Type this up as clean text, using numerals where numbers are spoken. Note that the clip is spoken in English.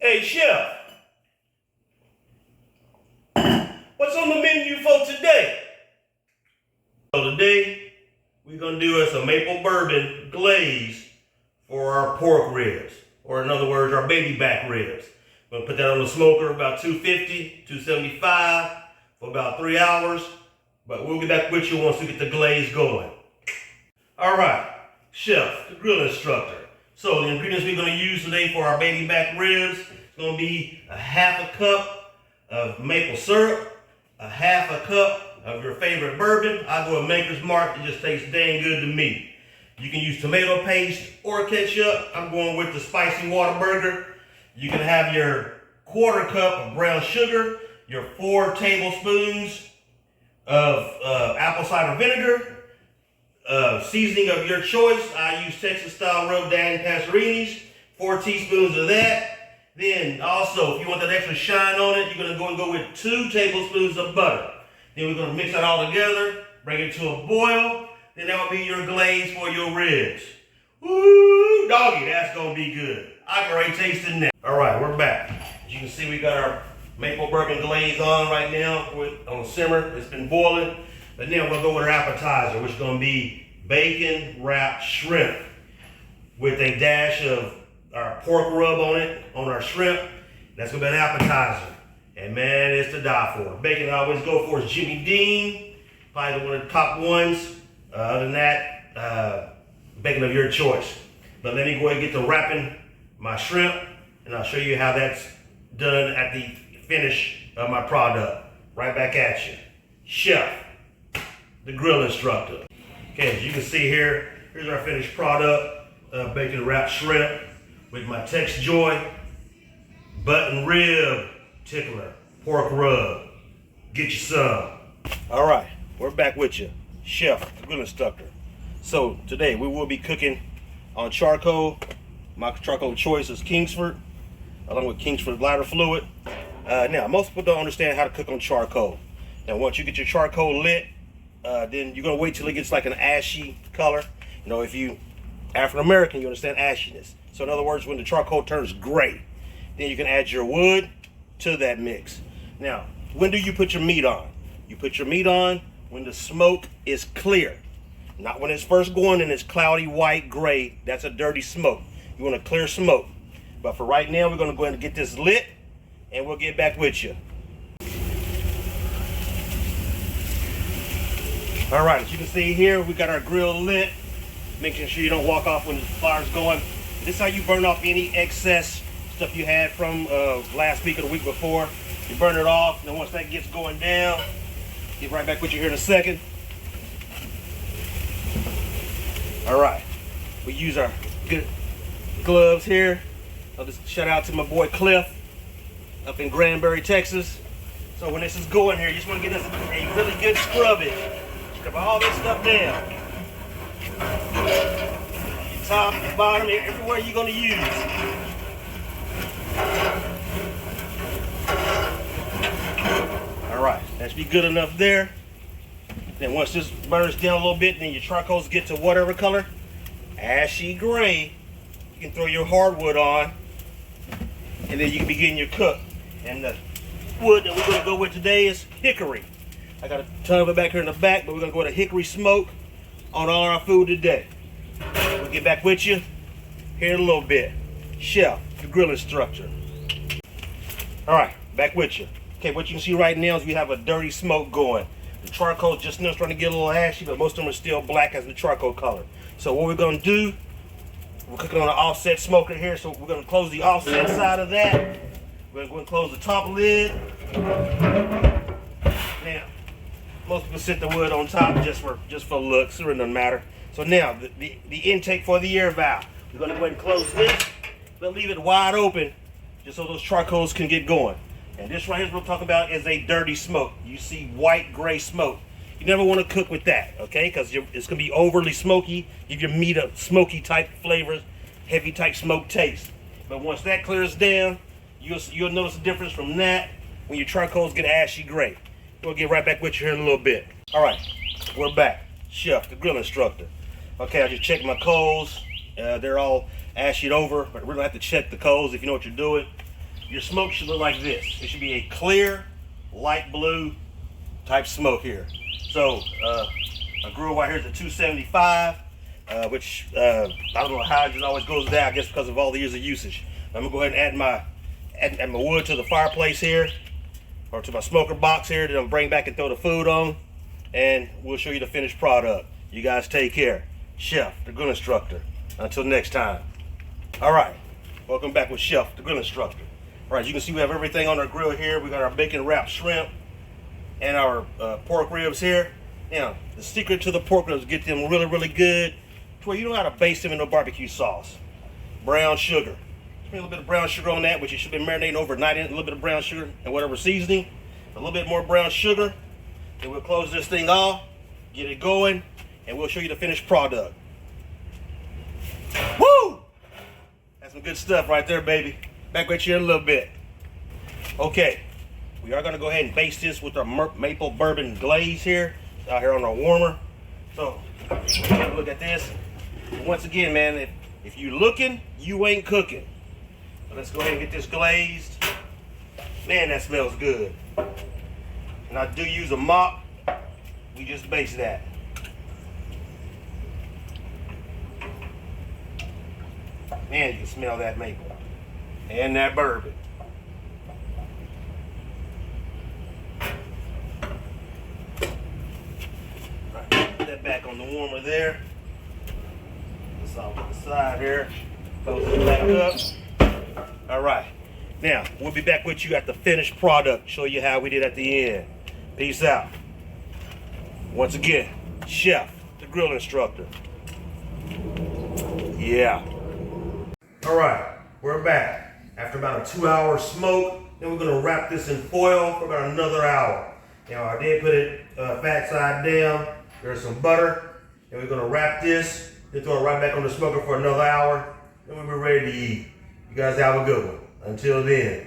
Hey, Chef, what's on the menu for today? So today, we're going to do us a maple bourbon glaze for our pork ribs, or in other words, our baby back ribs. We're going to put that on the smoker about 250, 275 for about 3 hours, but we'll get back with you once we get the glaze going. All right, Chef, the grill instructor. So the ingredients we're going to use today for our baby back ribs is going to be a half a cup of maple syrup, a half a cup of your favorite bourbon. I go with Maker's Mark. It just tastes dang good to me. You can use tomato paste or ketchup. I'm going with the spicy Whataburger. You can have your quarter cup of brown sugar, your 4 tablespoons of apple cider vinegar, seasoning of your choice. I use Texas style rubbed down passerini's, 4 teaspoons of that. Then also, if you want that extra shine on it, you're going to go and go with 2 tablespoons of butter. Then we're going to mix that all together, bring it to a boil. Then that will be your glaze for your ribs. Woo, doggy, that's going to be good. I can already taste it now. All right, we're back. As you can see, we got our maple bourbon glaze on right now on the simmer. It's been boiling. But now we'll go with our appetizer, which is going to be bacon wrapped shrimp with a dash of our pork rub on it, on our shrimp. That's going to be an appetizer. And man, it's to die for. Bacon I always go for is Jimmy Dean, probably one of the top ones. Other than that, bacon of your choice. But let me go ahead and get to wrapping my shrimp, and I'll show you how that's done at the finish of my product. Right back at you. Chef, the grill instructor. Okay, as you can see here, here's our finished product, bacon wrapped shrimp with my Tex Joy button rib tickler pork rub. Get you some. All right, we're back with you, Chef, the grill instructor. So today we will be cooking on charcoal. My charcoal choice is Kingsford, along with Kingsford lighter fluid. Now, most people don't understand how to cook on charcoal. Now, once you get your charcoal lit, then you're gonna wait till it gets like an ashy color. You know, if you African American, you understand ashiness. So in other words, when the charcoal turns gray, then you can add your wood to that mix. Now, when do you put your meat on? You put your meat on when the smoke is clear. Not when it's first going and it's cloudy, white, gray. That's a dirty smoke. You want a clear smoke. But for right now, we're gonna go ahead and get this lit, and we'll get back with you. All right, as you can see here, we got our grill lit, making sure you don't walk off when the fire's going. This is how you burn off any excess stuff you had from last week or the week before. You burn it off, and then once that gets going down, get right back with you here in a second. All right, we use our good gloves here. I'll just shout out to my boy Cliff up in Granbury, Texas. So when this is going here, you just want to get us a really good scrubbing. Scrub all this stuff down. The top, the bottom, everywhere you're going to use. All right, that should be good enough there. Then once this burns down a little bit, then your charcoals get to whatever color, ashy gray, you can throw your hardwood on, and then you can begin your cook. And the wood that we're going to go with today is hickory. I got a ton of it back here in the back, but we're going to go with a hickory smoke on all our food today. We'll get back with you here in a little bit. Chef, the grill instructor. All right, back with you. Okay, what you can see right now is we have a dirty smoke going. The charcoal just now starting to get a little ashy, but most of them are still black as the charcoal color. So what we're going to do, we're cooking on an offset smoker here, so we're going to close the offset side of that. We're going to go and close the top lid. Now, most people set the wood on top just for looks, it doesn't matter. So now, the intake for the air valve. We're going to go ahead and close this, but leave it wide open just so those charcoals can get going. And this right here is what we're talking about is a dirty smoke. You see white, gray smoke. You never want to cook with that, okay? Because it's going to be overly smoky. Give your meat a smoky type flavors, heavy type smoke taste. But once that clears down, you'll notice the difference from that when your charcoals get ashy gray. We'll get right back with you here in a little bit. All right, we're back. Chef, the grill instructor. Okay, I just checked my coals. They're all ashied over, but we're going to have to check the coals if you know what you're doing. your smoke should look like this. It should be a clear, light blue type smoke here. So my grill right here is a 275, which I don't know how it just always goes down. I guess because of all the years of usage. I'm gonna go ahead and add my wood to the fireplace here, or to my smoker box here. Then I'll bring back and throw the food on, and we'll show you the finished product. You guys take care. Chef, the grill instructor. Until next time. All right, welcome back with Chef, the grill instructor. All right, you can see we have everything on our grill here. We got our bacon wrapped shrimp and our pork ribs here. Now, the secret to the pork ribs, get them really, really good to where you don't have to baste them in no barbecue sauce. Brown sugar. A little bit of brown sugar on that, which you should be marinating overnight in a little bit of brown sugar and whatever seasoning. A little bit more brown sugar. Then we'll close this thing off, get it going, and we'll show you the finished product. Woo! That's some good stuff right there, baby. Back with you in a little bit. Okay, we are gonna go ahead and baste this with our maple bourbon glaze here, out here on our warmer. So, have a look at this. Once again, man, if you looking, you ain't cooking. So let's go ahead and get this glazed. Man, that smells good. And I do use a mop. We just baste that. Man, you can smell that maple and that bourbon. All right, put that back on the warmer there. This off to the side here. Close it back up. All right. Now, we'll be back with you at the finished product. Show you how we did at the end. Peace out. Once again, Chef, the grill instructor. Yeah. All right, we're back. After about a 2-hour smoke, then we're gonna wrap this in foil for about another hour. Now I did put it fat side down. There's some butter, and we're gonna wrap this, then throw it right back on the smoker for another hour. Then we'll be ready to eat. You guys have a good one. Until then.